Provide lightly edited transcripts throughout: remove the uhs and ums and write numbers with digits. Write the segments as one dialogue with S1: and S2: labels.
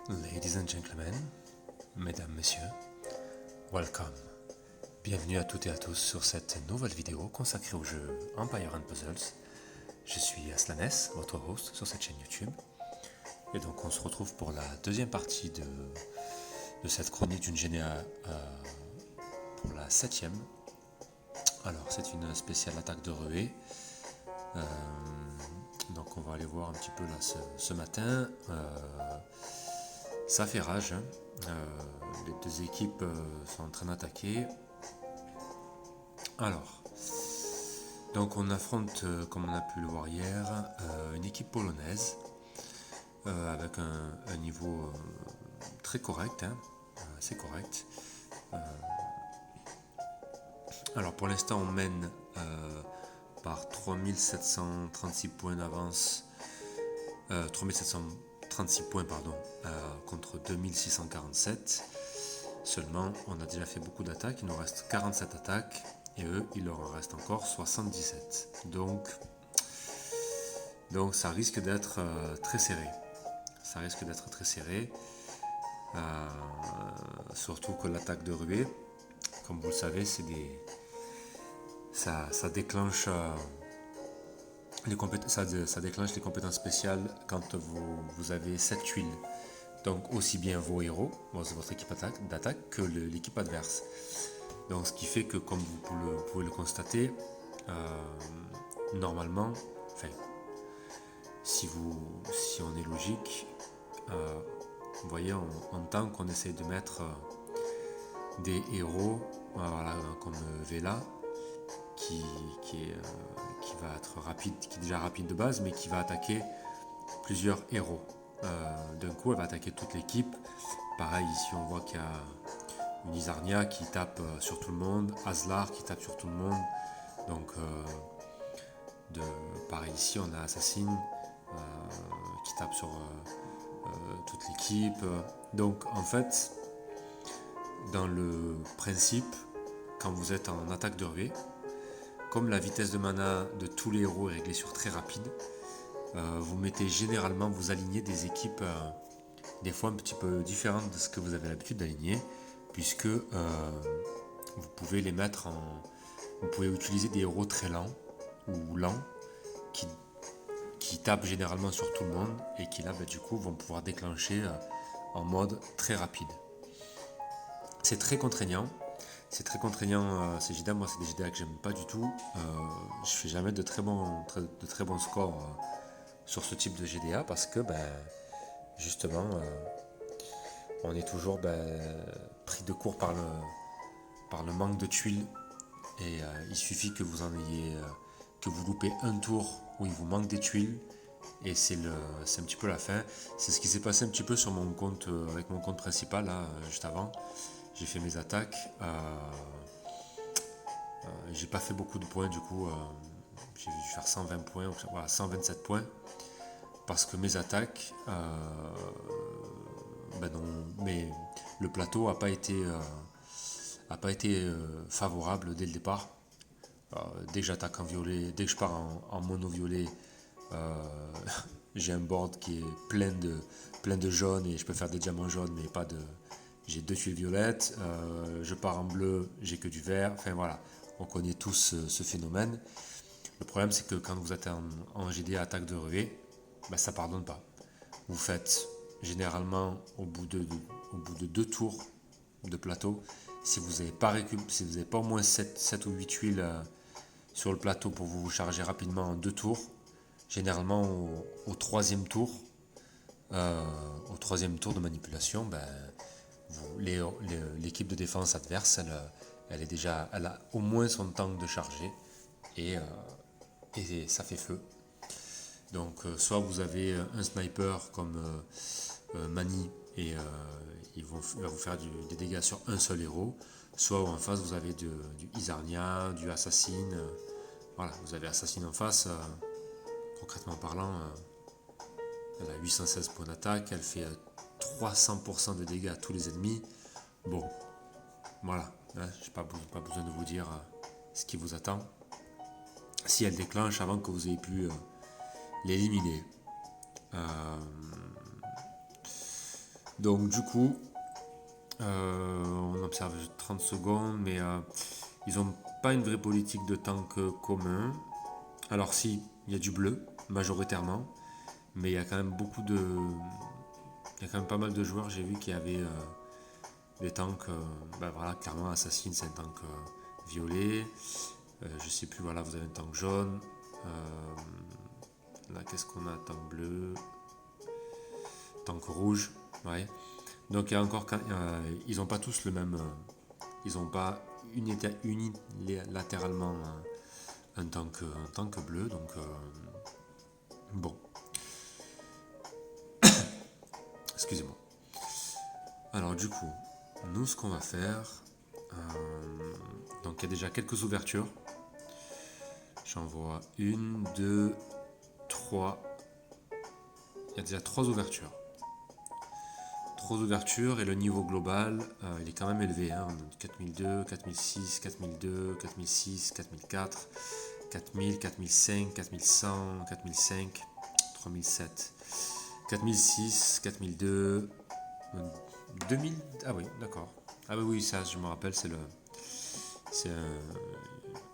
S1: Ladies and gentlemen, mesdames, messieurs, welcome. Bienvenue à toutes et à tous sur cette nouvelle vidéo consacrée au jeu Empire and Puzzles. Je suis Aslanes, votre host sur cette chaîne YouTube. Et donc on se retrouve pour la deuxième partie de cette chronique d'une GNA pour la 7ème. Alors c'est une spéciale attaque de ruée. Donc on va aller voir un petit peu là ce matin. Ça fait rage, hein. Les deux équipes sont en train d'attaquer. Alors, donc on affronte, comme on a pu le voir hier, une équipe polonaise avec un niveau très correct, hein, assez correct. Alors pour l'instant on mène par 3736 points d'avance, 3736 points pardon, contre 2647. Seulement on a déjà fait beaucoup d'attaques, il nous reste 47 attaques et eux il leur en reste encore 77. Donc ça risque d'être très serré. Ça risque d'être très serré. Surtout que l'attaque de ruée, comme vous le savez, c'est ça déclenche ça déclenche les compétences spéciales quand vous avez 7 tuiles. Donc aussi bien vos héros, votre équipe d'attaque, que l'équipe adverse. Donc ce qui fait que, comme vous pouvez le constater, normalement, enfin, si on est logique, vous voyez, en tant qu'on essaie de mettre des héros, voilà, comme Vela, qui va être rapide, qui est déjà rapide de base, mais qui va attaquer plusieurs héros. D'un coup, elle va attaquer toute l'équipe. Pareil, ici, on voit qu'il y a une Isarnia qui tape sur tout le monde, Aslar qui tape sur tout le monde. Donc, pareil, ici, on a Assassin qui tape sur toute l'équipe. Donc, en fait, dans le principe, quand vous êtes en attaque de ruée, comme la vitesse de mana de tous les héros est réglée sur très rapide, vous mettez généralement, vous alignez des équipes des fois un petit peu différentes de ce que vous avez l'habitude d'aligner, puisque vous pouvez les mettre vous pouvez utiliser des héros très lents ou lents qui tapent généralement sur tout le monde et qui là du coup vont pouvoir déclencher en mode très rapide. C'est très contraignant. C'est très contraignant ces GDA. Moi, c'est des GDA que j'aime pas du tout. Je fais jamais de très bons scores sur ce type de GDA parce que justement on est toujours pris de court par le manque de tuiles et il suffit que vous que vous loupez un tour où il vous manque des tuiles et c'est un petit peu la fin. C'est ce qui s'est passé un petit peu sur mon compte avec mon compte principal là, juste avant. J'ai fait mes attaques, j'ai pas fait beaucoup de points du coup, j'ai dû faire 120 points, voilà, 127 points parce que mes attaques mais le plateau a pas été favorable dès le départ. Dès que j'attaque en violet, dès que je pars en mono violet, j'ai un board qui est plein de jaune et je peux faire des diamants jaunes, mais pas de. J'ai 2 tuiles violettes, je pars en bleu, j'ai que du vert. Enfin voilà, on connaît tous ce phénomène. Le problème, c'est que quand vous êtes en GD attaque de ruée, ça pardonne pas. Vous faites généralement au bout de 2 tours de plateau, si vous n'avez pas au moins 7 ou 8 tuiles sur le plateau pour vous charger rapidement en 2 tours, généralement au troisième tour de manipulation, l'équipe de défense adverse, elle a au moins son temps de charger et ça fait feu. Donc soit vous avez un sniper comme Mani et il va vous faire des dégâts sur un seul héros, soit en face vous avez du Isarnia, du Assassin. Voilà, vous avez Assassin en face, concrètement parlant, elle a 816 points d'attaque, elle fait 300% de dégâts à tous les ennemis. Bon, voilà, hein, je n'ai pas besoin de vous dire ce qui vous attend. Si elle déclenche avant que vous ayez pu l'éliminer. Donc du coup, on observe 30 secondes, mais ils n'ont pas une vraie politique de tank commun. Alors si, il y a du bleu, majoritairement, mais il y a quand même il y a quand même pas mal de joueurs, j'ai vu qu'il y avait des tanks, voilà, clairement Assassin c'est un tank violet, je sais plus, voilà, vous avez un tank jaune, là qu'est-ce qu'on a, tank bleu, tank rouge, ouais. Donc il y a encore, ils n'ont pas tous le même, ils n'ont pas unilatéralement un tank bleu, donc bon, excusez-moi. Alors du coup, nous ce qu'on va faire, donc il y a déjà quelques ouvertures. J'en vois une, deux, trois. Il y a déjà trois ouvertures. Trois ouvertures et le niveau global, il est quand même élevé. Hein. 4002, 4006, 4002, 4006, 4004, 4000, 4005, 4100, 4005, 3007, 4006, 4002, 2000. Ah oui, d'accord. Ah oui, ça je me rappelle, c'est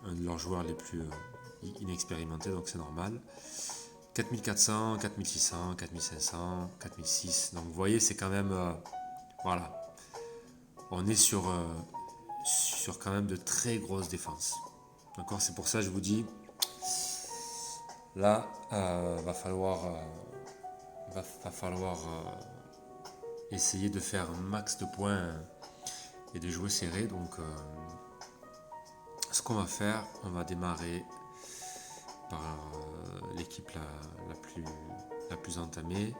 S1: un de leurs joueurs les plus inexpérimentés, donc c'est normal. 4400, 4600, 4500, 4006. Donc vous voyez, c'est quand même... voilà. On est sur quand même de très grosses défenses. D'accord. C'est pour ça que je vous dis, là, va falloir essayer de faire un max de points et de jouer serré. Donc ce qu'on va faire, on va démarrer par l'équipe la plus entamée.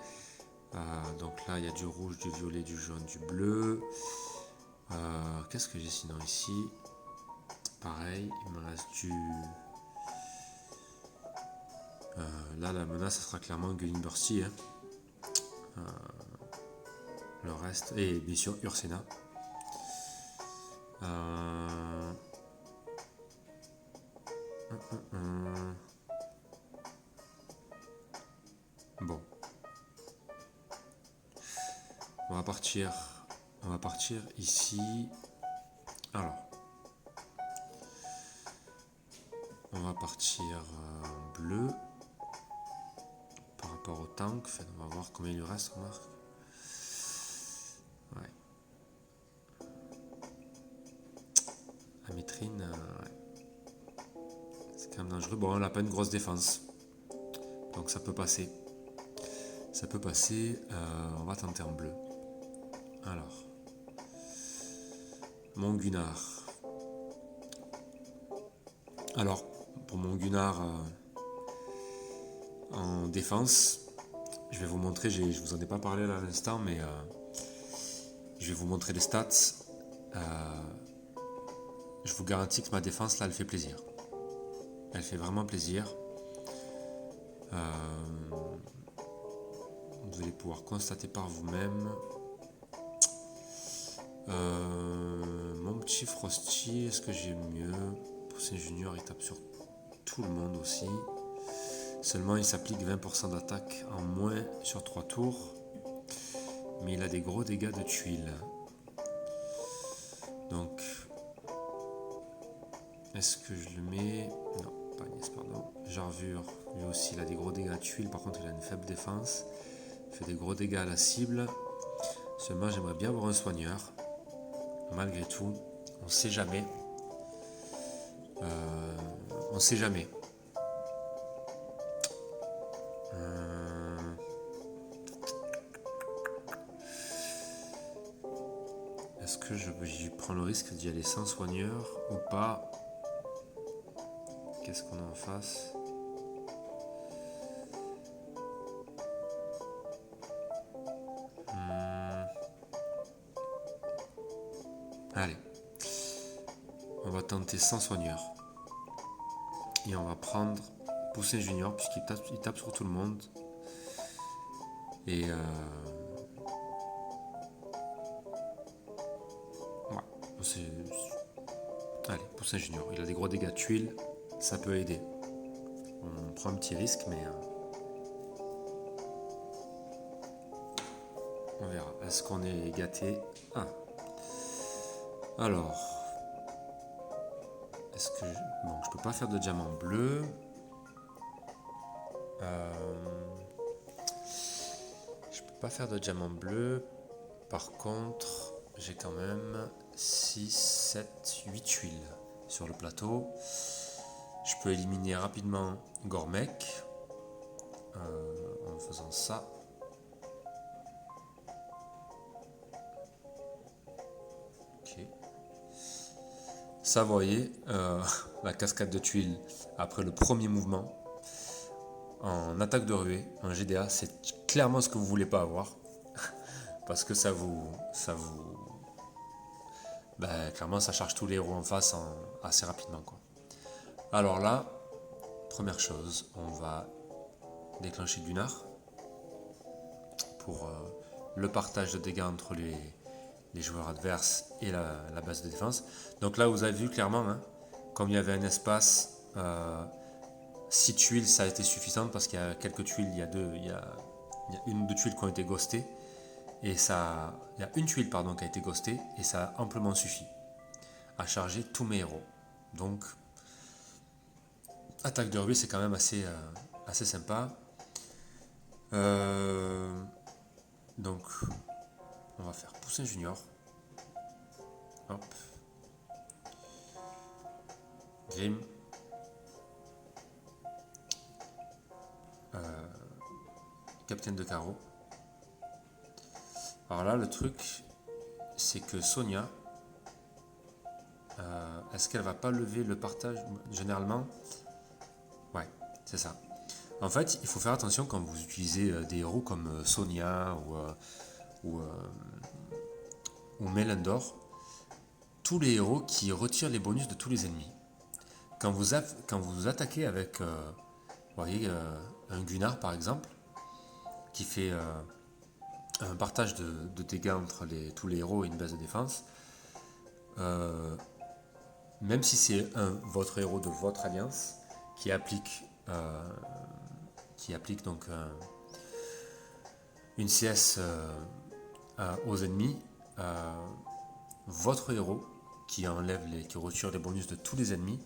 S1: Donc là, il y a du rouge, du violet, du jaune, du bleu. Qu'est-ce que j'ai sinon ici? Pareil, il me reste du... là, la menace, ça sera clairement Gunning Bursty. Hein. Le reste, et bien sûr Ursena. Bon. On va partir ici. Alors. On va partir en bleu. Par rapport au tank. Enfin, on va voir combien il lui reste, remarque. Ouais. La métrine, ouais. C'est quand même dangereux. Bon, on n'a pas une grosse défense. Donc ça peut passer. Ça peut passer. On va tenter en bleu. Alors. Mon Gunnar. Alors, pour mon Gunnar en défense, je vais vous montrer, je vous en ai pas parlé là à l'instant, mais je vais vous montrer les stats. Je vous garantis que ma défense là, elle fait plaisir. Elle fait vraiment plaisir. Vous allez pouvoir constater par vous-même. Mon petit Frosty, est-ce que j'ai mieux? Poussin Junior, il tape sur tout le monde aussi. Seulement, il s'applique 20% d'attaque en moins sur 3 tours. Mais il a des gros dégâts de tuiles. Donc, est-ce que je le mets? Non, pas Agnès, pardon. Jarvure, lui aussi, il a des gros dégâts de tuiles. Par contre, il a une faible défense. Il fait des gros dégâts à la cible. Seulement, j'aimerais bien avoir un soigneur. Malgré tout, on ne sait jamais. On ne sait jamais. Est-ce que je prends le risque d'y aller sans soigneur ou pas? Qu'est-ce qu'on a en face? Allez. On va tenter sans soigneur. Et on va prendre Poussin Junior puisqu'il tape sur tout le monde. Et allez, Poussin Junior. Il a des gros dégâts de tuiles. Ça peut aider. On prend un petit risque, mais... On verra. Est-ce qu'on est gâté? Ah. Alors. Est-ce que... Bon, je peux pas faire de diamant bleu. Je peux pas faire de diamant bleu. Par contre, j'ai quand même 6, 7, 8 tuiles sur le plateau. Je peux éliminer rapidement Gormek en faisant ça. Ok. Ça, vous voyez, la cascade de tuiles après le premier mouvement en attaque de ruée, en GDA, c'est clairement ce que vous voulez pas avoir. Parce que clairement, ça charge tous les héros en face assez rapidement, quoi. Alors là, première chose, on va déclencher Gunnar pour le partage de dégâts entre les joueurs adverses et la base de défense. Donc là, vous avez vu clairement, hein, comme il y avait un espace, 6 tuiles, ça a été suffisant parce qu'il y a quelques tuiles, il y a une ou deux tuiles qui ont été ghostées. Et ça, il y a une tuile pardon, qui a été ghostée et ça a amplement suffi à charger tous mes héros. Donc, attaque de ruée, c'est quand même assez sympa. Donc, on va faire Poussin Junior. Hop. Grim. Capitaine de carreau. Alors là, le truc, c'est que Sonia, est-ce qu'elle va pas lever le partage? Généralement, ouais, c'est ça. En fait, il faut faire attention quand vous utilisez des héros comme Sonia ou Melendor, tous les héros qui retirent les bonus de tous les ennemis. Quand vous attaquez avec, vous voyez, un Gunnar par exemple, qui fait un partage de dégâts entre tous les héros et une base de défense, même si c'est votre héros de votre alliance qui applique donc une CS aux ennemis, votre héros qui retire les bonus de tous les ennemis,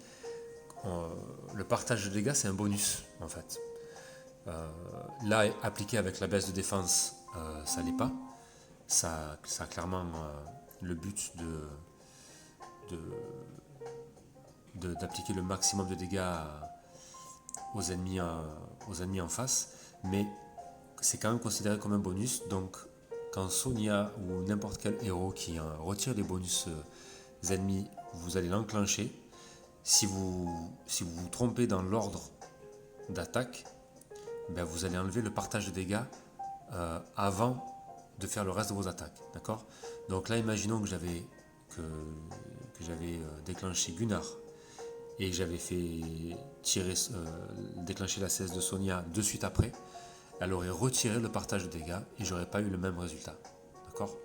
S1: le partage de dégâts c'est un bonus en fait. Là, appliqué avec la baisse de défense, ça l'est pas. Ça a clairement le but d'appliquer le maximum de dégâts aux ennemis en face, mais c'est quand même considéré comme un bonus. Donc, quand Sonia ou n'importe quel héros qui retire les bonus ennemis, vous allez l'enclencher. Si vous vous trompez dans l'ordre d'attaque, ben vous allez enlever le partage de dégâts avant de faire le reste de vos attaques. D'accord? Donc là, imaginons que j'avais déclenché Gunnar et que j'avais fait déclencher la CS de Sonia de suite après, elle aurait retiré le partage de dégâts et j'aurais pas eu le même résultat. D'accord?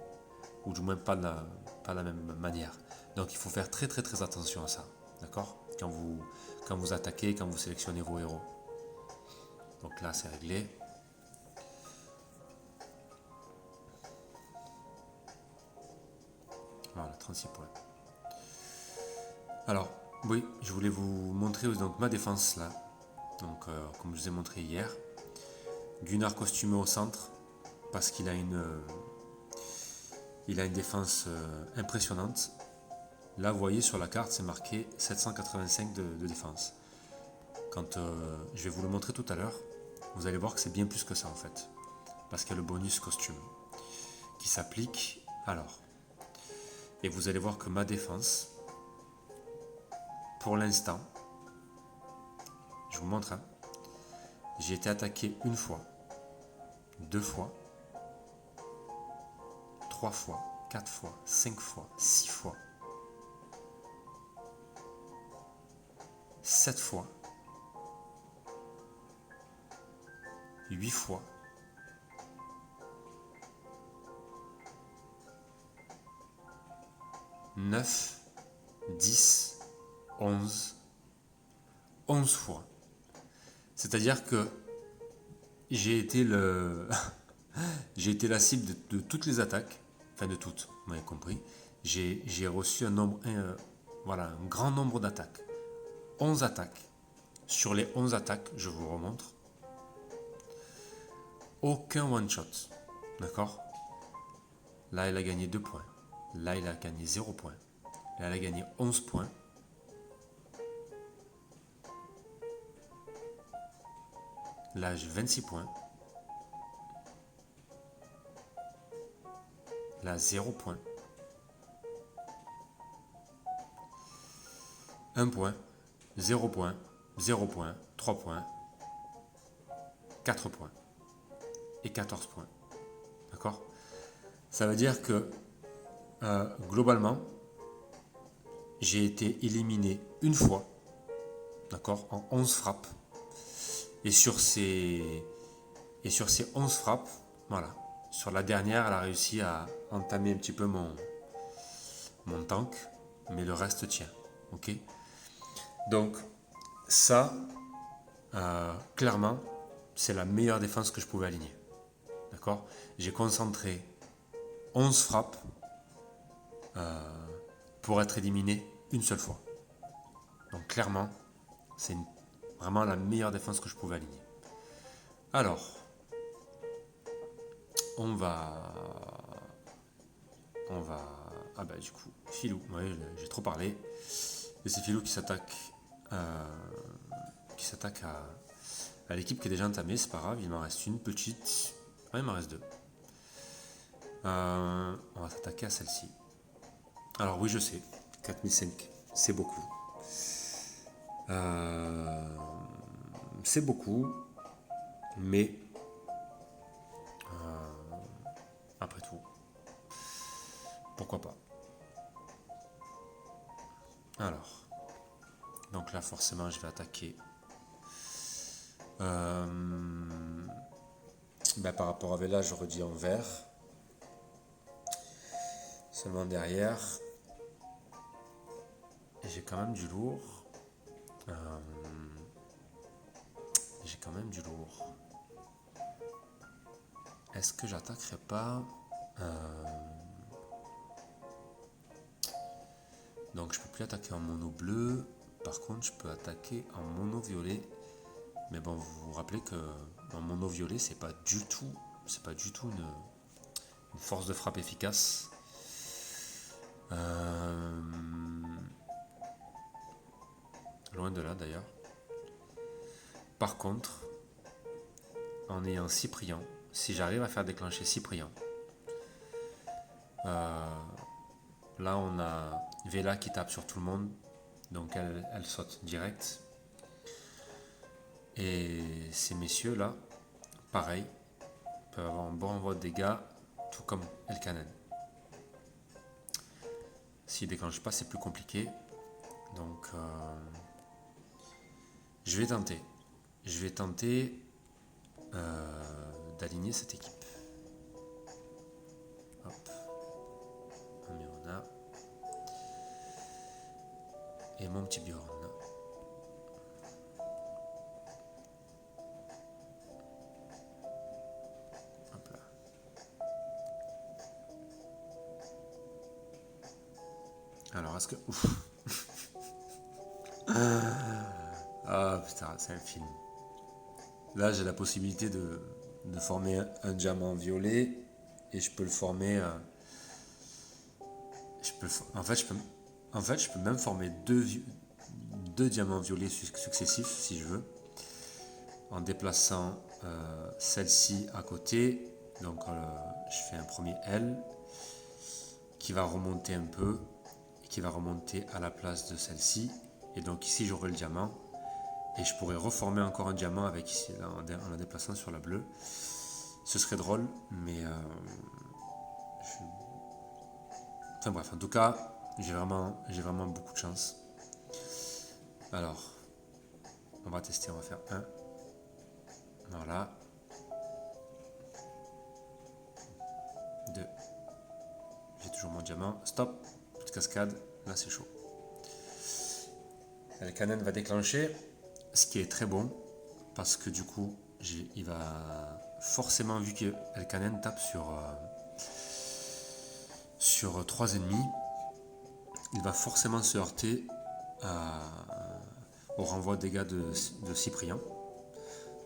S1: Ou du moins pas de la même manière. Donc il faut faire très très très attention à ça. D'accord? Quand vous attaquez, quand vous sélectionnez vos héros. Donc là c'est réglé. Voilà, 36 points. Alors, oui, je voulais vous montrer donc ma défense là. Donc, comme je vous ai montré hier, Gunnar costumé au centre parce qu'il a une défense impressionnante. Là, vous voyez sur la carte, c'est marqué 785 de défense. Quand je vais vous le montrer tout à l'heure, vous allez voir que c'est bien plus que ça en fait, parce qu'il y a le bonus costume qui s'applique. Alors, et vous allez voir que ma défense, pour l'instant, je vous montre, hein, j'ai été attaqué une fois, 2 fois, 3 fois, 4 fois, 5 fois, 6 fois, 7 fois, 8 fois, 9, 10, 11 fois. C'est-à-dire que j'ai été j'ai été la cible de toutes les attaques, enfin de toutes, vous m'avez compris. J'ai reçu voilà, un grand nombre d'attaques. 11 attaques. Sur les 11 attaques, je vous remontre, aucun one-shot. D'accord? Là, il a gagné 2 points. Là, il a gagné 0 points. Là, il a gagné 11 points. Là, j'ai 26 points. Là, 0 points. 1 point, 0 point, 0 point, 3 points, 4 points et 14 points. D'accord? Ça veut dire que globalement, j'ai été éliminé une fois, d'accord, en 11 frappes. Et sur ces 11 frappes, voilà, sur la dernière, elle a réussi à entamer un petit peu mon tank, mais le reste tient. Ok? Donc, ça, clairement, c'est la meilleure défense que je pouvais aligner. D'accord? J'ai concentré 11 frappes pour être éliminé une seule fois. Donc, clairement, c'est vraiment la meilleure défense que je pouvais aligner. Alors, on va... Ah bah du coup, Philou, ouais, j'ai trop parlé. Et c'est Philou qui s'attaque à l'équipe qui est déjà entamée, c'est pas grave, il m'en reste une petite. Ouais, il m'en reste 2. On va s'attaquer à celle-ci. Alors oui, je sais, 4005, c'est beaucoup. C'est beaucoup, mais après tout, pourquoi pas. Alors, donc là forcément je vais attaquer par rapport à Vela, j'aurais dit en vert. Seulement derrière, j'ai quand même du lourd. Est-ce que j'attaquerai pas Donc je peux plus attaquer en mono bleu. Par contre, je peux attaquer en mono violet. Mais bon, vous vous rappelez que en mono violet, c'est pas du tout une force de frappe efficace. Loin de là d'ailleurs. Par contre, en ayant Cyprien, si j'arrive à faire déclencher Cyprien, là on a Vela qui tape sur tout le monde, donc elle saute direct. Et ces messieurs là, pareil, peuvent avoir un bon envoi de dégâts, tout comme Elkanen. S'il ne déclenche pas, c'est plus compliqué. Donc je vais tenter d'aligner cette équipe. Hop. Un Méona. Et mon petit Bjorn. Hop là. Alors, est-ce que... Ouf. Ah putain, c'est un film. Là, j'ai la possibilité de former un diamant violet et je peux le former. En fait, je peux même former deux diamants violets successifs si je veux, en déplaçant celle-ci à côté. Donc, je fais un premier L qui va remonter un peu et qui va remonter à la place de celle-ci. Et donc, ici, j'aurai le diamant. Et je pourrais reformer encore un diamant avec ici, là, en la déplaçant sur la bleue. Ce serait drôle, mais... Enfin bref, en tout cas, j'ai vraiment beaucoup de chance. Alors, on va tester, on va faire un. Voilà. 2. J'ai toujours mon diamant. Stop. Petite cascade. Là, c'est chaud. Le canon va déclencher. Ce qui est très bon, parce que du coup, il va forcément, vu que Elkanen tape sur 3 ennemis, il va forcément se heurter au renvoi de dégâts de Cyprien.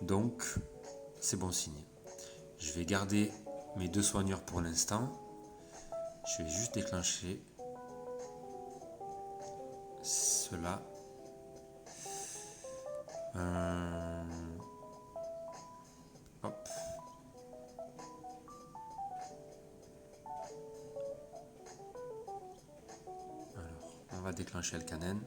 S1: Donc, c'est bon signe. Je vais garder mes 2 soigneurs pour l'instant. Je vais juste déclencher cela. Hop. Alors, on va déclencher Elkanen.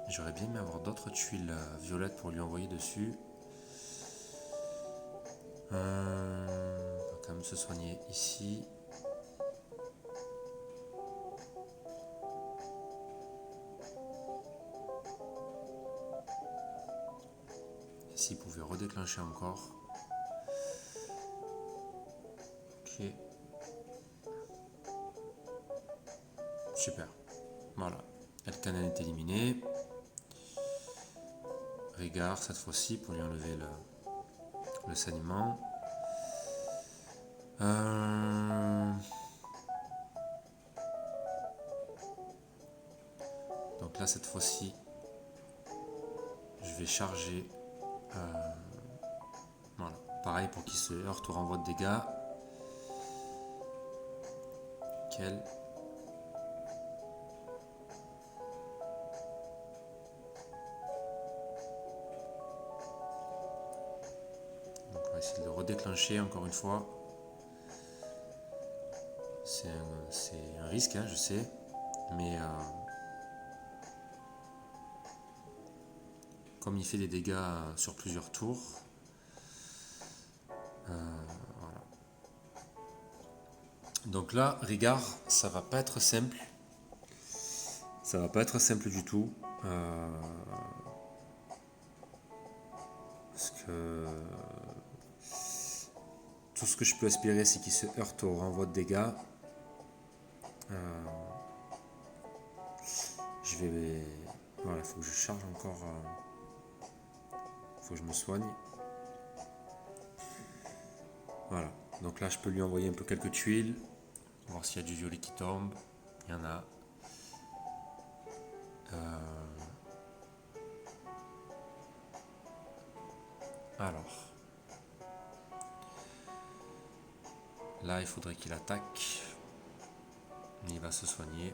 S1: J'aurais bien aimé avoir d'autres tuiles violettes pour lui envoyer dessus. On va quand même se soigner ici. Et s'il pouvait redéclencher encore. Ok. Super. Voilà. Elkanen est éliminé. Régard cette fois-ci pour lui enlever le saignement. Donc là cette fois-ci je vais charger voilà. Pareil pour qu'il se heurte au renvoi de dégâts. Nickel. Donc on va essayer de le redéclencher encore une fois. C'est un risque, hein, je sais, mais comme il fait des dégâts sur plusieurs tours, voilà. Donc là, Rigard, ça va pas être simple. Ça va pas être simple du tout. Parce que tout ce que je peux espérer, c'est qu'il se heurte au renvoi de dégâts. Je vais... Voilà, il faut que je charge encore... faut que je me soigne. Voilà, donc là je peux lui envoyer un peu quelques tuiles, voir s'il y a du violet qui tombe. Il y en a. Alors. Là il faudrait qu'il attaque. Il va se soigner.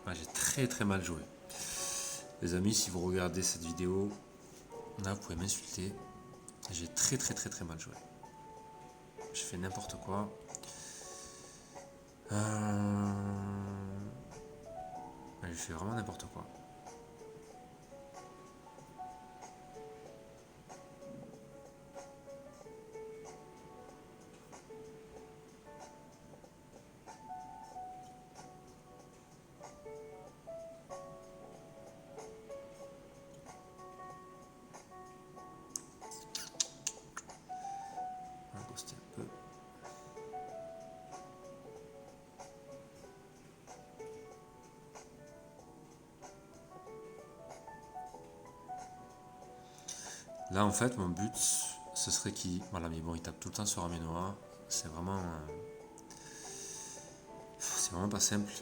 S1: Ah, j'ai très très mal joué. Les amis, si vous regardez cette vidéo, là vous pouvez m'insulter. J'ai très très très très mal joué. Je fais n'importe quoi. Je fais vraiment n'importe quoi. On va booster un peu. Là en fait mon but ce serait qu'il... Voilà, mais bon il tape tout le temps sur Amenoa. C'est vraiment pas simple.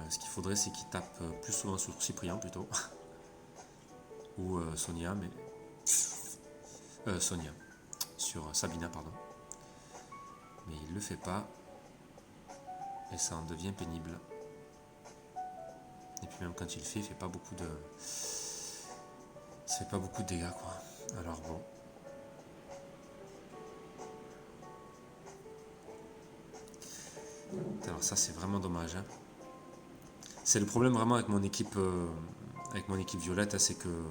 S1: Ce qu'il faudrait c'est qu'il tape plus souvent sur Cyprien plutôt. Ou Sonia, mais... Sonia. Sur Sabina, pardon. Mais il le fait pas. Et ça en devient pénible. Et puis même quand il le fait, il fait pas beaucoup de... Ça fait pas beaucoup de dégâts quoi. Alors bon. Alors ça c'est vraiment dommage. Hein. C'est le problème vraiment avec mon équipe violette, hein, c'est que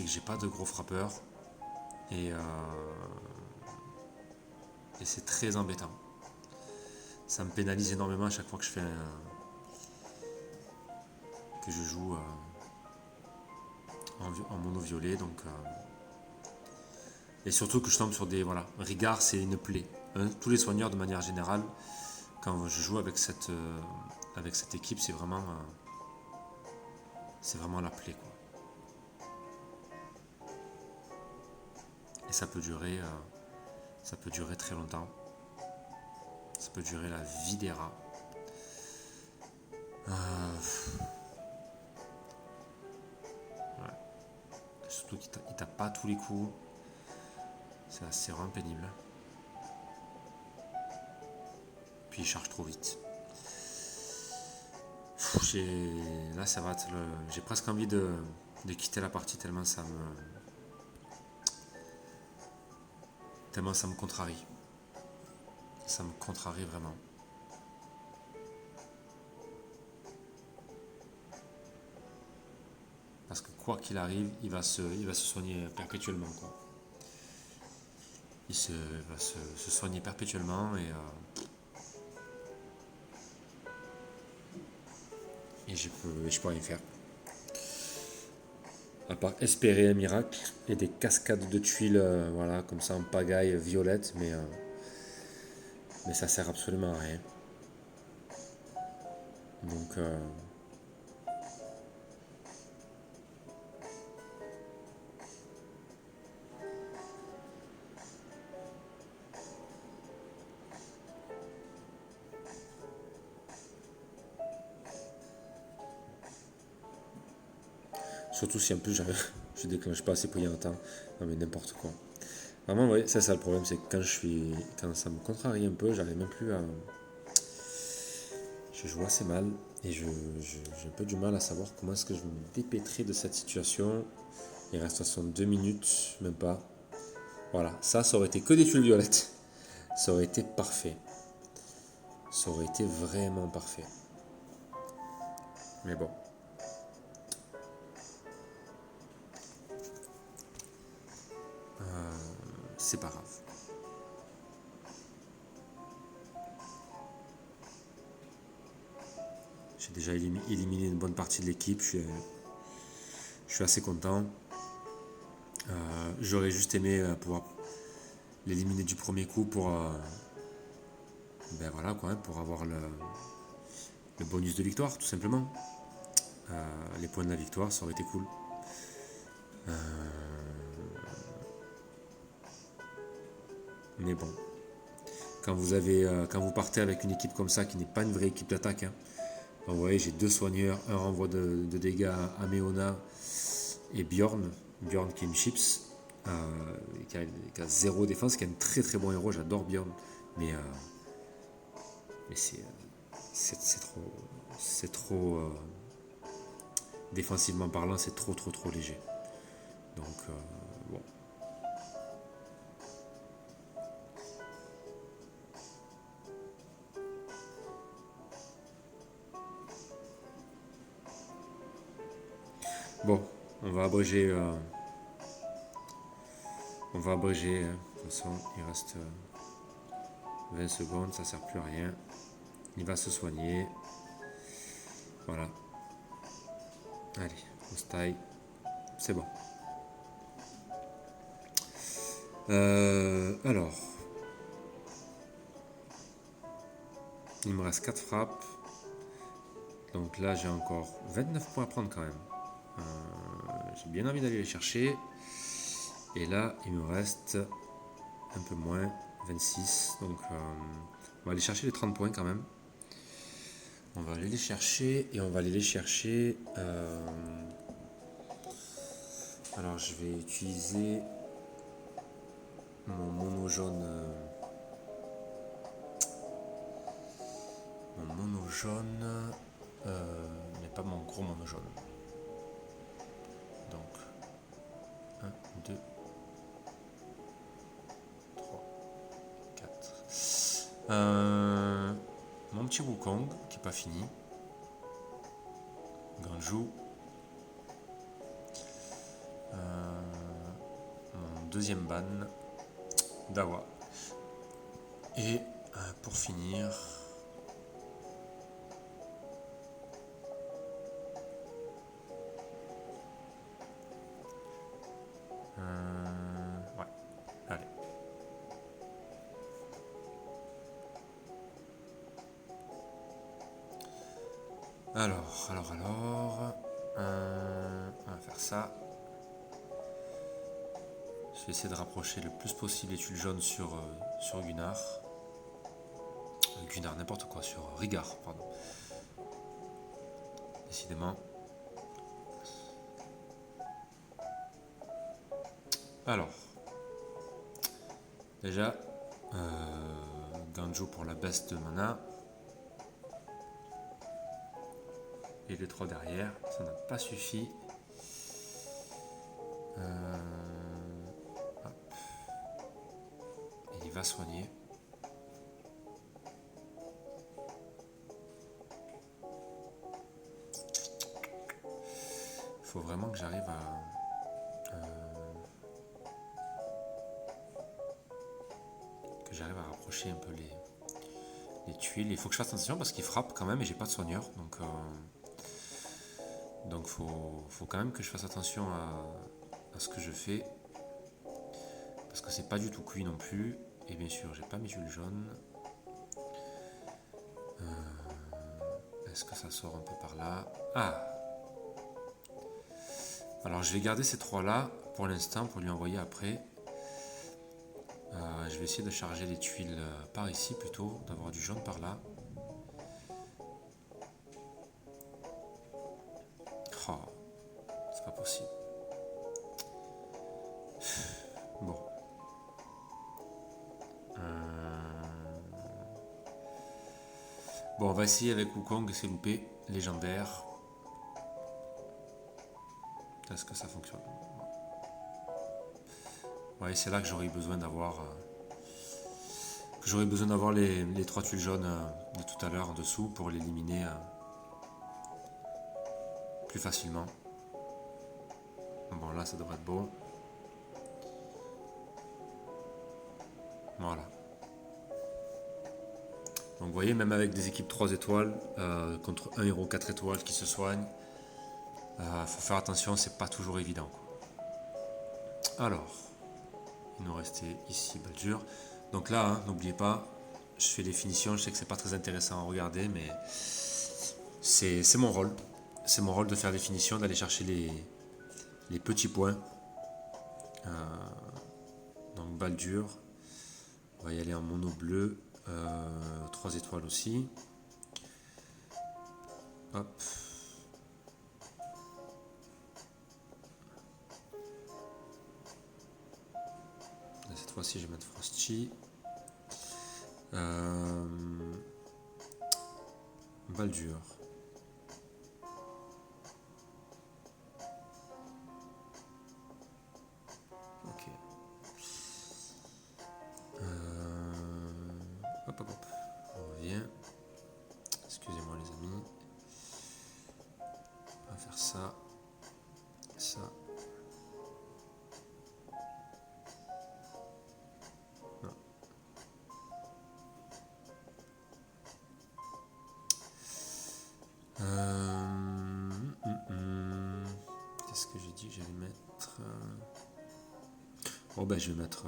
S1: j'ai pas de gros frappeurs et c'est très embêtant. Ça me pénalise énormément à chaque fois que je joue en mono violet, donc et surtout que je tombe sur des... Voilà, Rigard c'est une plaie. tous les soigneurs de manière générale, quand je joue avec cette équipe, c'est vraiment la plaie, quoi. Et ça peut durer très longtemps. Ça peut durer la vie des rats. Ouais. Surtout qu'il tape pas à tous les coups. C'est vraiment pénible. Puis il charge trop vite. Là, ça va être j'ai presque envie de quitter la partie tellement ça me contrarie. Ça me contrarie vraiment. Parce que quoi qu'il arrive, il va se soigner perpétuellement, quoi. Il va se soigner perpétuellement et je peux rien faire. À part espérer un miracle et des cascades de tuiles, voilà, comme ça en pagaille violette, mais ça sert absolument à rien. Donc surtout si en plus je déclenche pas assez pour y entendre. Non mais n'importe quoi. Vraiment, oui, c'est ça le problème, c'est que quand ça me contrarie un peu, j'arrive même plus à. Je joue assez mal et j'ai un peu du mal à savoir comment est-ce que je me dépêtrerai de cette situation. Il reste 62 minutes, même pas. Voilà, ça aurait été que des tuiles violettes. Ça aurait été parfait. Ça aurait été vraiment parfait. Mais bon. C'est pas grave. J'ai déjà éliminé une bonne partie de l'équipe. Je suis assez content. J'aurais juste aimé pouvoir l'éliminer du premier coup pour voilà quoi, pour avoir le bonus de victoire tout simplement. Les points de la victoire, ça aurait été cool. Mais bon, quand vous partez avec une équipe comme ça qui n'est pas une vraie équipe d'attaque, hein, vous voyez, j'ai 2 soigneurs, un renvoi de dégâts à Meona et Bjorn qui est une chips, qui a 0 défense, qui est un très très bon héros, j'adore Bjorn, mais c'est trop défensivement parlant, c'est trop léger. Donc bon. Bon, on va abréger. De toute façon, il reste 20 secondes, ça sert plus à rien. Il va se soigner. Voilà. Allez, on se taille. C'est bon. Alors. Il me reste 4 frappes. Donc là, j'ai encore 29 points à prendre quand même. J'ai bien envie d'aller les chercher. Et là, il me reste un peu moins, 26. Donc on va aller chercher les 30 points quand même. On va aller les chercher et on va aller les chercher. Alors je vais utiliser mon mono jaune. Mais pas mon gros mono jaune. Donc 1, 2, 3, 4. Mon petit Wukong qui n'est pas fini. Ganju. Mon deuxième ban. Dawa. Et pour finir. Ouais, allez. Alors. On va faire ça. Je vais essayer de rapprocher le plus possible les tuiles jaunes sur Gunnar. Gunnar, n'importe quoi, sur Rigard, pardon. Décidément. Alors. Déjà, Ganjo pour la baisse de mana. Et les 3 derrière, ça n'a pas suffi. Hop. Et il va soigner. Il faut vraiment que j'arrive à rapprocher un peu les tuiles. Il faut que je fasse attention parce qu'il frappe quand même et j'ai pas de soigneur. Donc faut quand même que je fasse attention à ce que je fais. Parce que c'est pas du tout cuit non plus. Et bien sûr, j'ai pas mes tuiles jaunes. Est-ce que ça sort un peu par là? Ah! Alors je vais garder ces 3 là pour l'instant pour lui envoyer après. Je vais essayer de charger les tuiles par ici plutôt, d'avoir du jaune par là. Oh, c'est pas possible. Bon. Bon, on va essayer avec Wukong, c'est loupé, légendaire. Est-ce que ça fonctionne? Ouais, c'est là que j'aurais besoin d'avoir les 3 tuiles jaunes de tout à l'heure en dessous pour l'éliminer plus facilement. Bon, là ça devrait être bon. Voilà. Donc vous voyez, même avec des équipes 3 étoiles contre un héros 4 étoiles qui se soigne, faut faire attention, c'est pas toujours évident. Alors, il nous restait ici Baldur. Donc là, hein, n'oubliez pas, je fais les finitions, je sais que c'est pas très intéressant à regarder, mais c'est mon rôle. C'est mon rôle de faire des finitions, d'aller chercher les petits points. Donc Baldur, on va y aller en mono bleu, 3 étoiles aussi. Hop. Cette fois-ci, je vais mettre Frosty. Baldur. Ok. Hop. On revient. Excusez-moi les amis. On va faire ça. Ça. Non. Qu'est-ce que j'ai dit que j'allais mettre Bon ben je vais mettre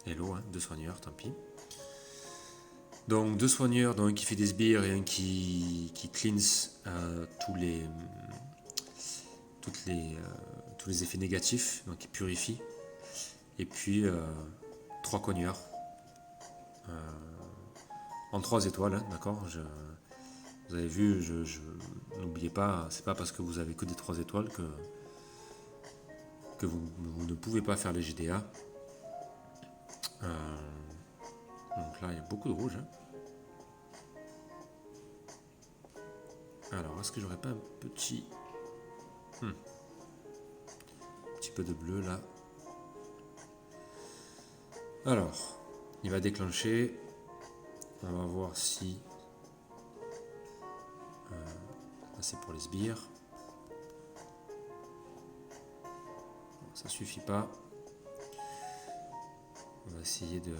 S1: Hello, hein, 2 soigneurs, tant pis. Donc 2 soigneurs, dont un qui fait des sbires et un qui cleanse tous les effets négatifs, donc qui purifie. Et puis 3 cogneurs en 3 étoiles, hein, d'accord. Vous avez vu, n'oubliez pas, c'est pas parce que vous avez que des 3 étoiles que vous ne pouvez pas faire les GDA. Donc là, il y a beaucoup de rouge. Hein. Alors, est-ce que j'aurais pas un petit peu de bleu là? Alors, il va déclencher. On va voir si... Là, c'est pour les sbires. Bon, ça suffit pas. On va essayer de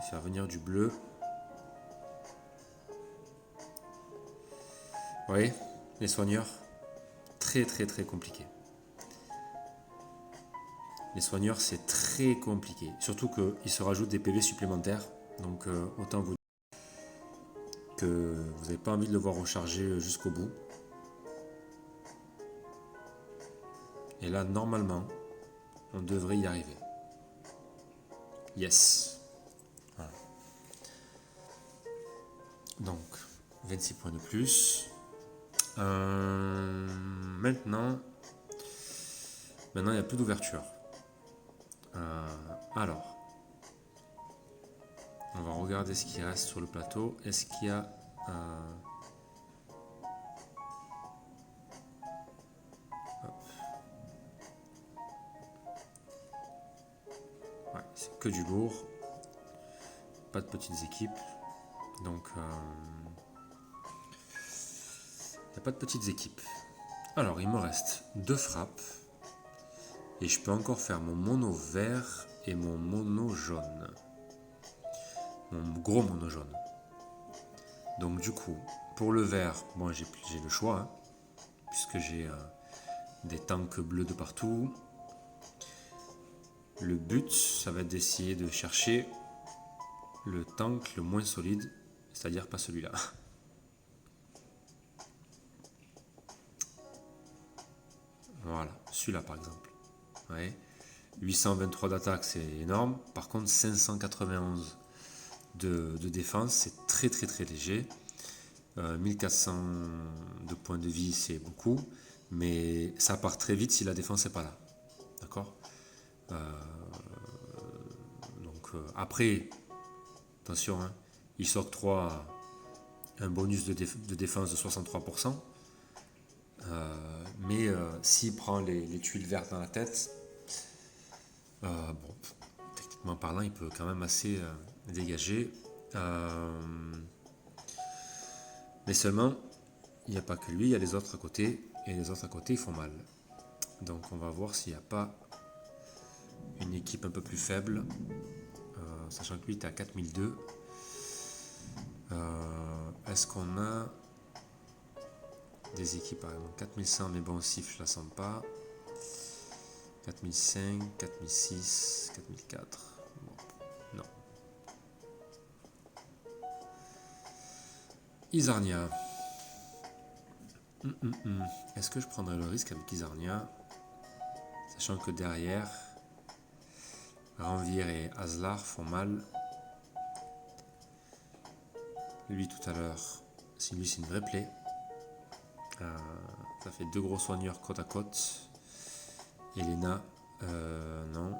S1: faire venir du bleu. Vous voyez, les soigneurs, très compliqué. Les soigneurs, c'est très compliqué. Surtout qu'ils se rajoutent des PV supplémentaires. Donc autant vous dire. que vous n'avez pas envie de le voir recharger jusqu'au bout. Et là, normalement, on devrait y arriver. Yes. Voilà. Donc, 26 points de plus. Maintenant, il n'y a plus d'ouverture. Alors, on va regarder ce qui reste sur le plateau. Est-ce qu'il y a ouais, c'est que du lourd, pas de petites équipes, donc il n'y a pas de petites équipes. Alors, il me reste 2 frappes et je peux encore faire mon mono vert et mon mono jaune, mon gros mono jaune. Donc du coup, pour le vert, bon, j'ai le choix, hein, puisque j'ai des tanks bleus de partout. Le but, ça va être d'essayer de chercher le tank le moins solide, c'est-à-dire pas celui-là. Voilà, celui-là par exemple. Ouais. 823 d'attaque, c'est énorme. Par contre, 591 de défense, c'est très très très léger. 1400 de points de vie, c'est beaucoup, mais ça part très vite si la défense n'est pas là. D'accord. Après, attention, hein, il s'octroie un bonus de défense de 63%. Mais s'il prend les tuiles vertes dans la tête, bon, techniquement parlant, il peut quand même assez dégager. Mais seulement, il n'y a pas que lui, il y a les autres à côté, et les autres à côté, ils font mal. Donc on va voir s'il n'y a pas une équipe un peu plus faible, sachant que lui est à 4002. Est-ce qu'on a des équipes par exemple 4100, mais bon, Sif, je la sens pas. 4005, 4006, 4004. Bon, non. Isarnia. Est-ce que je prendrais le risque avec Isarnia, sachant que derrière, Ranvir et Aslar font mal. Lui tout à l'heure, si lui c'est une vraie plaie. Ça fait 2 gros soigneurs côte à côte. Elena, non.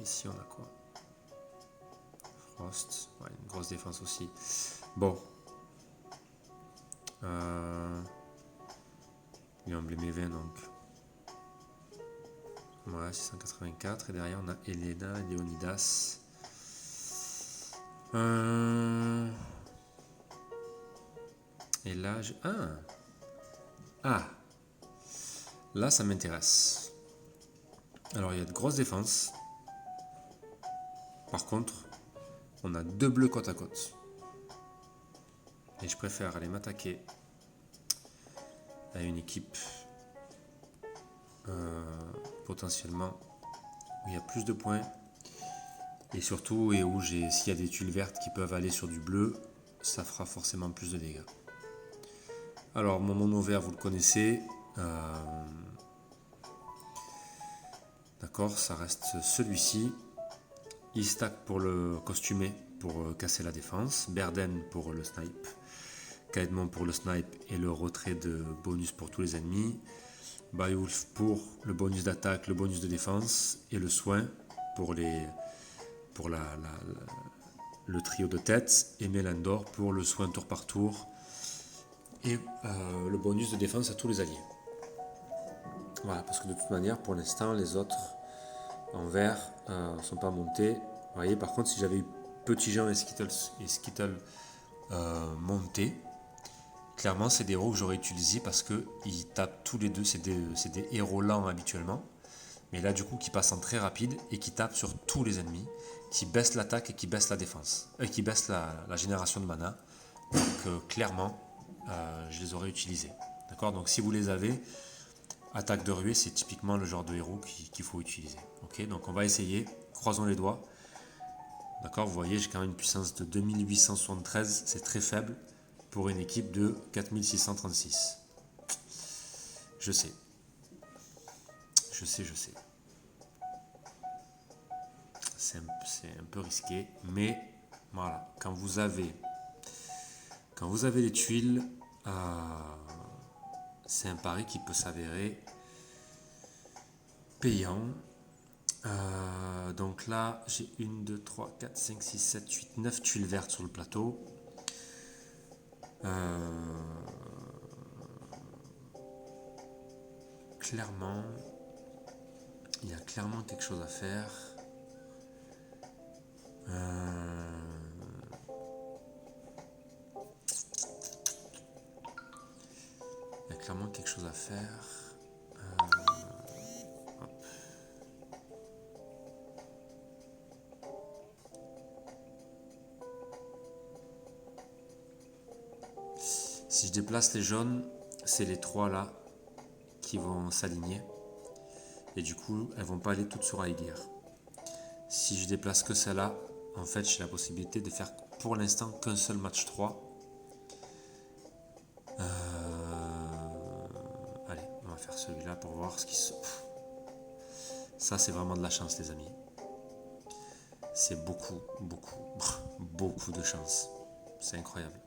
S1: Ici on a quoi? Frost, ouais, une grosse défense aussi. Bon. Il est emblémé 20 donc. Voilà, 684. Et derrière on a Elena et Leonidas. Et là, là ça m'intéresse. Alors il y a de grosses défenses. Par contre, on a 2 bleus côte à côte. Et je préfère aller m'attaquer à une équipe potentiellement où il y a plus de points. Et surtout, et où s'il y a des tuiles vertes qui peuvent aller sur du bleu, ça fera forcément plus de dégâts. Alors, mon mono vert, vous le connaissez. D'accord, ça reste celui-ci. Istak pour le costumé, pour casser la défense. Berden pour le snipe. Kaedmon pour le snipe et le retrait de bonus pour tous les ennemis. Beowulf pour le bonus d'attaque, le bonus de défense et le soin pour le trio de tête. Et Melandor pour le soin tour par tour et le bonus de défense à tous les alliés. Voilà, parce que de toute manière, pour l'instant, les autres en vert ne sont pas montés. Vous voyez, par contre, si j'avais eu Petit Jean et Skittle montés, clairement, c'est des héros que j'aurais utilisés parce qu'ils tapent tous les deux. C'est des héros lents habituellement. Mais là, du coup, qui passent en très rapide et qui tapent sur tous les ennemis, qui baissent l'attaque et qui baissent la défense, qui baissent la génération de mana. Donc, clairement, je les aurais utilisés. D'accord. Donc, si vous les avez, attaque de ruée, c'est typiquement le genre de héros qu'il faut utiliser. Ok. Donc, on va essayer. Croisons les doigts. D'accord, vous voyez, j'ai quand même une puissance de 2873, c'est très faible pour une équipe de 4636. Je sais. Je sais. C'est un peu risqué, mais voilà, quand vous avez les tuiles, c'est un pari qui peut s'avérer payant. Donc là, j'ai 1, 2, 3, 4, 5, 6, 7, 8, 9 tuiles vertes sur le plateau. Clairement, il y a clairement quelque chose à faire. Il y a clairement quelque chose à faire. Si je déplace les jaunes, c'est les 3 là qui vont s'aligner. Et du coup, elles vont pas aller toutes sur Aiguirre. Si je déplace que celle-là, en fait, j'ai la possibilité de faire pour l'instant qu'un seul match 3. Allez, on va faire celui-là pour voir ce qui se... Ça, c'est vraiment de la chance, les amis. C'est beaucoup de chance. C'est incroyable.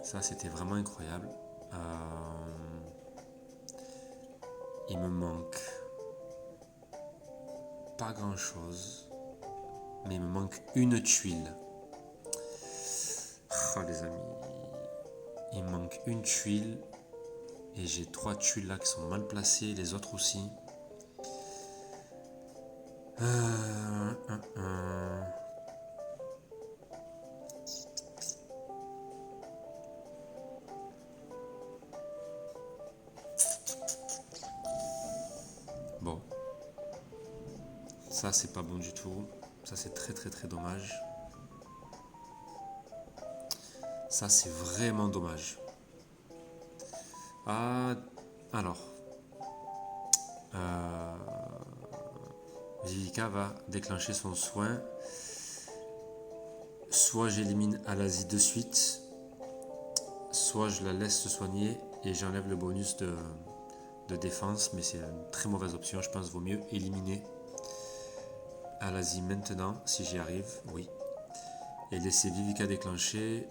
S1: Ça, c'était vraiment incroyable. Il me manque pas grand chose, mais il me manque une tuile. Oh les amis, il me manque une tuile et j'ai 3 tuiles là qui sont mal placées, les autres aussi. Bon, ça c'est pas bon du tout, ça c'est très dommage. Ça c'est vraiment dommage. Alors, Vivica va déclencher son soin. Soit j'élimine Alazie de suite, soit je la laisse se soigner et j'enlève le bonus de défense, mais c'est une très mauvaise option. Je pense qu'il vaut mieux éliminer Alazie maintenant, si j'y arrive, oui. Et laisser Vivica déclencher.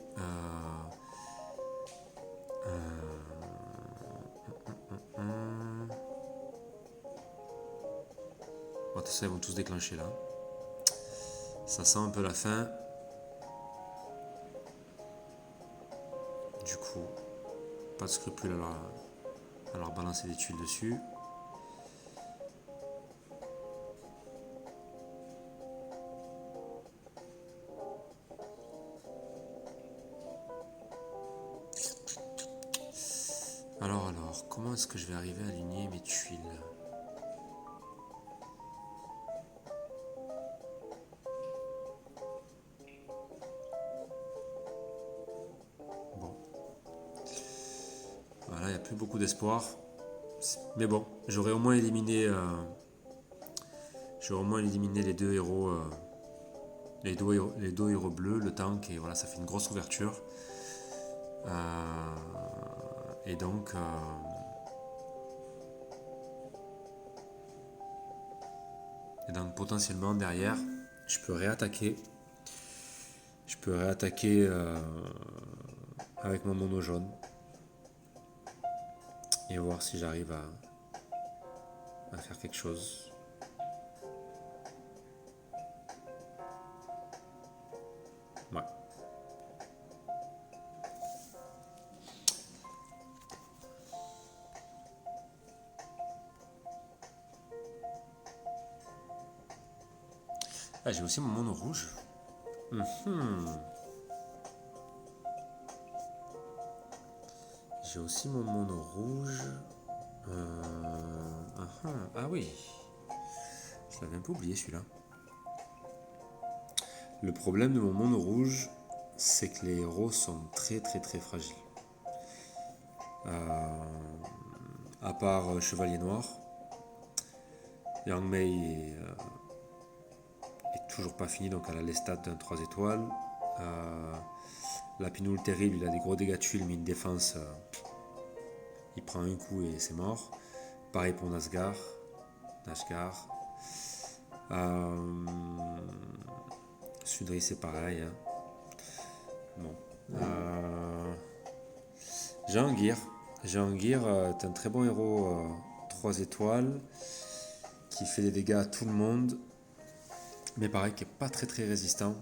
S1: Bon, tout ça, ils vont tous déclencher là. Ça sent un peu la fin. Du coup, pas de scrupule à leur balancer des tuiles dessus. Alors, comment est-ce que je vais arriver à aligner mes tuiles ? Bon. Voilà, il n'y a plus beaucoup d'espoir. Mais bon, j'aurais au moins éliminé les 2 héros, les deux héros bleus, le tank, et voilà, ça fait une grosse ouverture. Et donc, potentiellement derrière, je peux réattaquer. Avec mon mono jaune et voir si j'arrive à faire quelque chose. Ouais. Ah, j'ai aussi mon mono rouge. J'ai aussi mon mono rouge. Ah oui. Je l'avais un peu oublié celui-là. Le problème de mon mono rouge, c'est que les héros sont très fragiles. À part Chevalier Noir, Yang Mei est toujours pas fini, donc elle a les stats d'un 3 étoiles. La Pinoule terrible, il a des gros dégâts de tuiles, mais une défense, il prend un coup et c'est mort. Pareil pour Nasgar. Sudri, c'est pareil. Hein. Bon. Jahangir. Jahangir est un très bon héros 3 étoiles qui fait des dégâts à tout le monde, mais pareil, qui est pas très très résistant.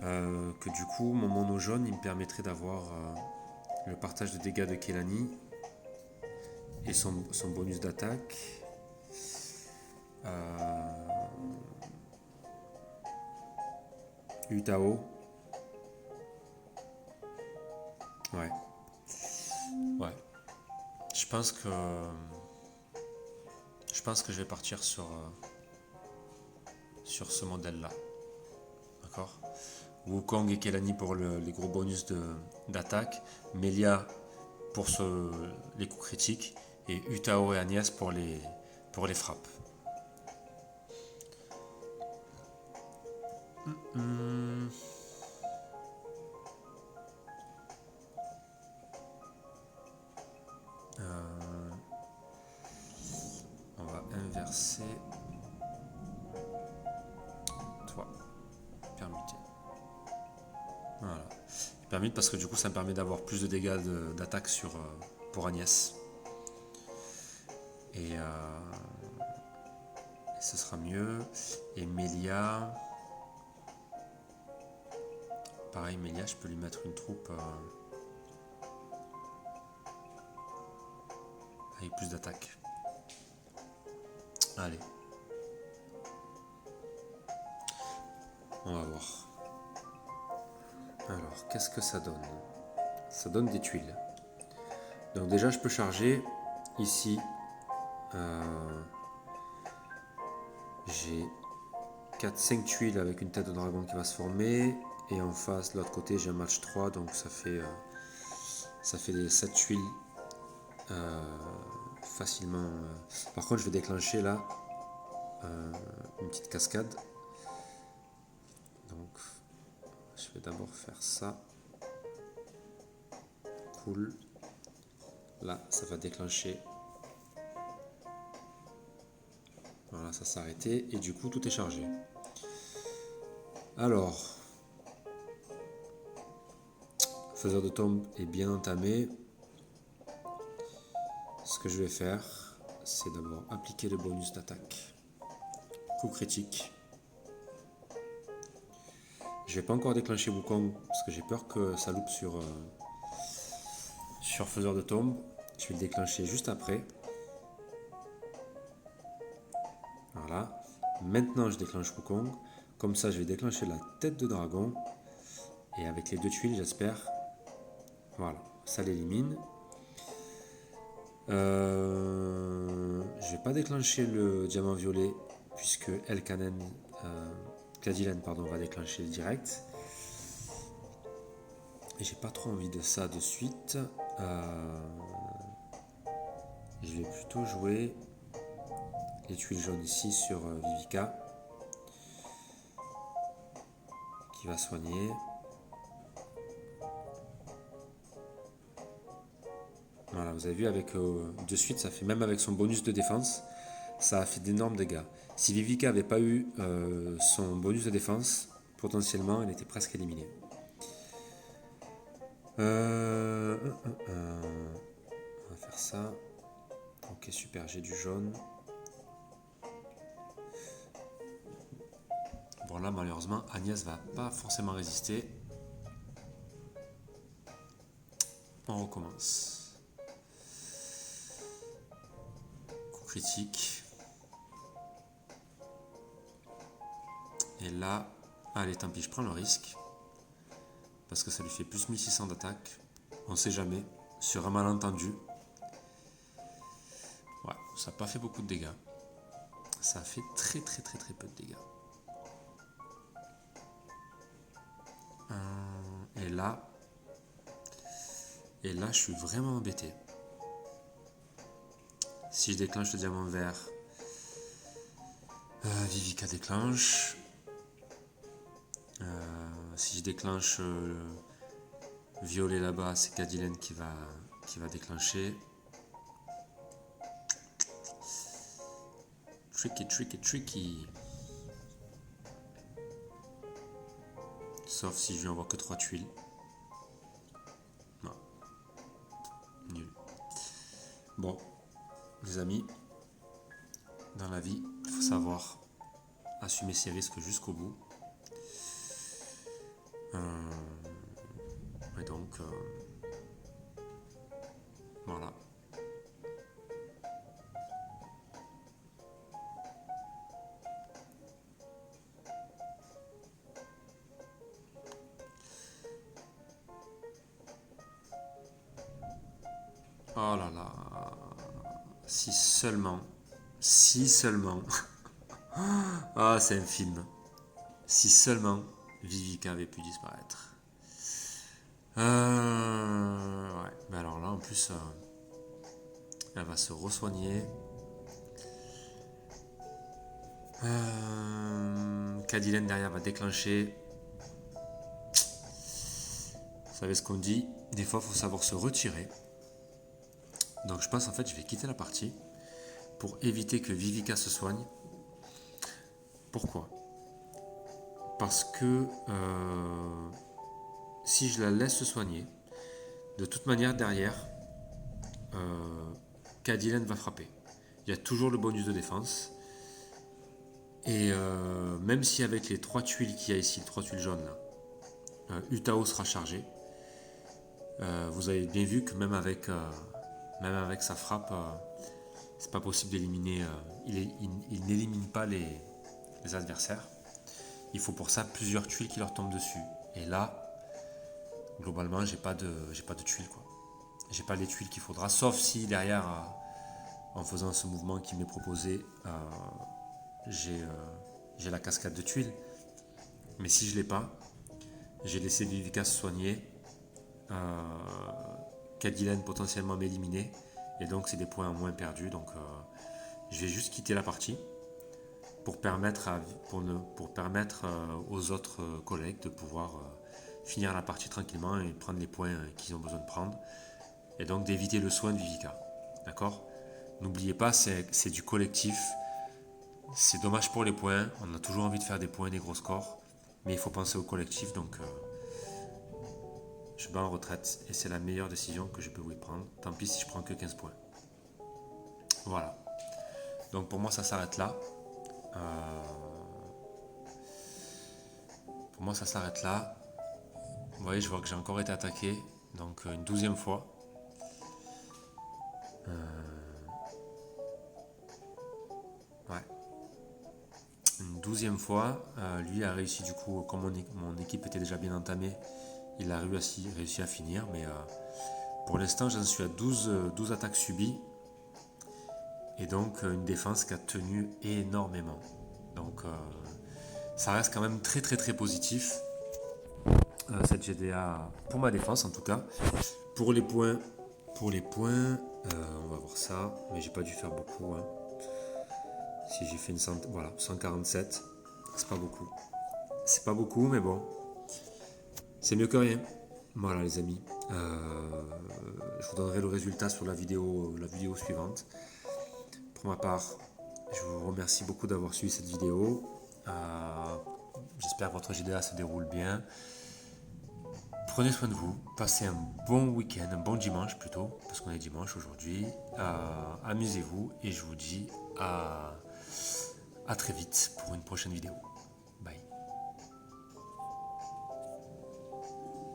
S1: Que du coup, mon mono jaune, il me permettrait d'avoir le partage de dégâts de Kelani et son bonus d'attaque. Utao. Ouais. Ouais. Je pense que je vais partir sur ce modèle-là. D'accord. Wukong et Kelani pour les gros bonus d'attaque. Melia pour les coups critiques. Et Utao et Agnès pour les frappes. On va inverser. Toi. Permuter. Voilà. Permute parce que du coup ça me permet d'avoir plus de dégâts d'attaque pour Agnès. Et ce sera mieux. Et Melia. Pareil, Melia, je peux lui mettre une troupe avec plus d'attaque. Allez. On va voir. Alors, qu'est-ce que ça donne? Ça donne des tuiles. Donc déjà, je peux charger ici. J'ai 4-5 tuiles avec une tête de dragon qui va se former. Et en face, de l'autre côté, j'ai un match 3. Donc ça fait les 7 tuiles facilement. Par contre, je vais déclencher là une petite cascade. Donc, je vais d'abord faire ça. Cool. Là, ça va déclencher. Voilà, ça s'est arrêté. Et du coup, tout est chargé. Alors, faiseur de tombe est bien entamé. Ce que je vais faire, c'est d'abord appliquer le bonus d'attaque. Coup critique. Je vais pas encore déclencher Wukong parce que j'ai peur que ça loupe sur faiseur de tombe. Je vais le déclencher juste après. Voilà. Maintenant, je déclenche Wukong. Comme ça, je vais déclencher la tête de dragon. Et avec les 2 tuiles, j'espère. Voilà, ça l'élimine. Je vais pas déclencher le diamant violet puisque Cadillac va déclencher le direct. Et j'ai pas trop envie de ça de suite. Je vais plutôt jouer les tuiles jaunes ici sur Vivica qui va soigner. Voilà, vous avez vu avec de suite, ça fait même avec son bonus de défense, ça a fait d'énormes dégâts. Si Vivica n'avait pas eu son bonus de défense, potentiellement elle était presque éliminée. On va faire ça. Ok, super, j'ai du jaune. Bon là malheureusement Agnès va pas forcément résister. On recommence. Coup critique. Et là, allez tant pis, je prends le risque. Parce que ça lui fait plus 1600 d'attaque. On sait jamais. Sur un malentendu. Ouais, ça n'a pas fait beaucoup de dégâts. Ça a fait très très très très peu de dégâts. Et là, je suis vraiment embêté. Si je déclenche le diamant vert, Vivica déclenche. Si je déclenche violet là-bas, c'est Cadilène qui va déclencher. Tricky. Sauf si je lui envoie que 3 tuiles. Non. Nul. Bon, les amis, dans la vie, il faut savoir assumer ses risques jusqu'au bout. Et donc, voilà. Oh là là, si seulement, ah c'est un film, si seulement Vivica avait pu disparaître. Ouais, mais alors là en plus, elle va se re-soigner. Cadilène derrière va déclencher. Vous savez ce qu'on dit, des fois il faut savoir se retirer. Donc je pense en fait je vais quitter la partie pour éviter que Vivica se soigne. Pourquoi? Parce que si je la laisse se soigner, de toute manière derrière, Cadilène va frapper. Il y a toujours le bonus de défense. Et même si avec les 3 tuiles qu'il y a ici, 3 tuiles jaunes là, Utao sera chargé. Vous avez bien vu que même avec sa frappe, c'est pas possible d'éliminer. Il n'élimine pas les adversaires. Il faut pour ça plusieurs tuiles qui leur tombent dessus. Et là, globalement, j'ai pas de tuiles quoi. J'ai pas les tuiles qu'il faudra, sauf si derrière, en faisant ce mouvement qui m'est proposé, j'ai la cascade de tuiles. Mais si je l'ai pas, j'ai laissé Vivica se soigner. Cadilène potentiellement m'éliminer. Et donc c'est des points en moins perdus. Donc je vais juste quitter la partie pour permettre aux autres collègues de pouvoir finir la partie tranquillement et prendre les points qu'ils ont besoin de prendre. Et donc d'éviter le soin de Vivica. D'accord ? N'oubliez pas, c'est du collectif. C'est dommage pour les points. On a toujours envie de faire des points, des gros scores. Mais il faut penser au collectif. Donc je bats en retraite. Et c'est la meilleure décision que je peux vous prendre. Tant pis si je prends que 15 points. Voilà. Donc pour moi, ça s'arrête là. Pour moi, ça s'arrête là. Vous voyez, je vois que j'ai encore été attaqué. Donc une 12e fois. Ouais. Une 12e fois. Lui a réussi du coup, comme mon équipe était déjà bien entamée, il a réussi à finir. Mais pour l'instant, j'en suis à 12 attaques subies. Et donc une défense qui a tenu énormément. Donc ça reste quand même très très très positif. Cette GDA pour ma défense en tout cas. Pour les points, on va voir ça, mais j'ai pas dû faire beaucoup. Hein. Si j'ai fait 147, c'est pas beaucoup. C'est pas beaucoup, mais bon, c'est mieux que rien. Voilà les amis. Je vous donnerai le résultat sur la vidéo suivante. Pour ma part, je vous remercie beaucoup d'avoir suivi cette vidéo. J'espère que votre GDA se déroule bien. Prenez soin de vous, passez un bon week-end, un bon dimanche plutôt, parce qu'on est dimanche aujourd'hui. Amusez-vous et je vous dis à très vite pour une prochaine vidéo.